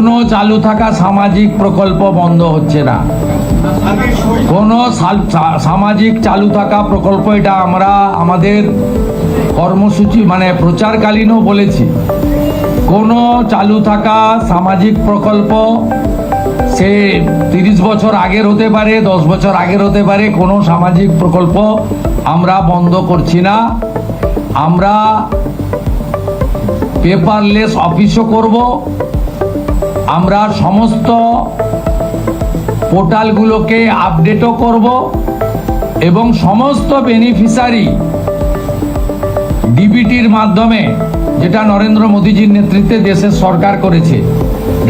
কোনো চালু থাকা সামাজিক প্রকল্প বন্ধ হচ্ছে না। কোনো সামাজিক চালু থাকা প্রকল্প, এটা আমরা আমাদের কর্মসূচি মানে প্রচারকালীনও বলেছি। কোনো চালু থাকা সামাজিক প্রকল্প সে 30 বছর আগের হতে পারে, 10 বছর আগের হতে পারে, কোনো সামাজিক প্রকল্প আমরা বন্ধ করছি না। আমরা পেপারলেস অফিসও করব। আমরা সমস্ত পোর্টালগুলোকে আপডেটও করব এবং সমস্ত বেনিফিশিয়ারি ডিবিটির মাধ্যমে, যেটা নরেন্দ্র মোদীজির নেতৃত্বে দেশের সরকার করেছে,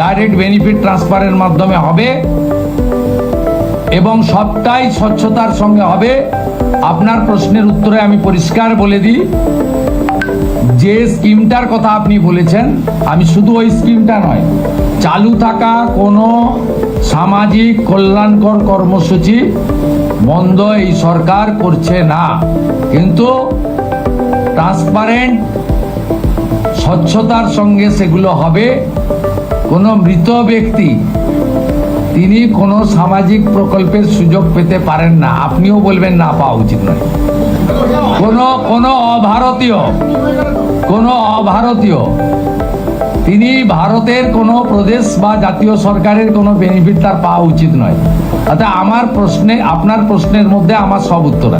ডাইরেক্ট বেনিফিট ট্রান্সফারের মাধ্যমে হবে এবং সবটাই স্বচ্ছতার সঙ্গে হবে। আপনার প্রশ্নের উত্তরে আমি পরিষ্কার বলে দিই, যে স্কিমটার কথা আপনি বলেছেন, আমি শুধু ওই স্কিমটা নয়, চালু থাকা কোনো সামাজিক কল্যাণকর কর্মসূচি বন্ধ এই সরকার করছে না, কিন্তু ট্রান্সপারেন্ট স্বচ্ছতার সঙ্গে সেগুলো হবে। কোনো মৃত ব্যক্তি তিনি কোনো সামাজিক প্রকল্পের সুযোগ পেতে পারেন না, আপনিও বলবেন না পাওয়া উচিত নয়। কোনো অভারতীয় তিনি ভারতের কোনো প্রদেশ বা জাতীয় সরকারের কোনো বেনিফিট তার পাওয়া উচিত নয়। অর্থাৎ আপনার প্রশ্নের মধ্যে আমার সব উত্তর আছে।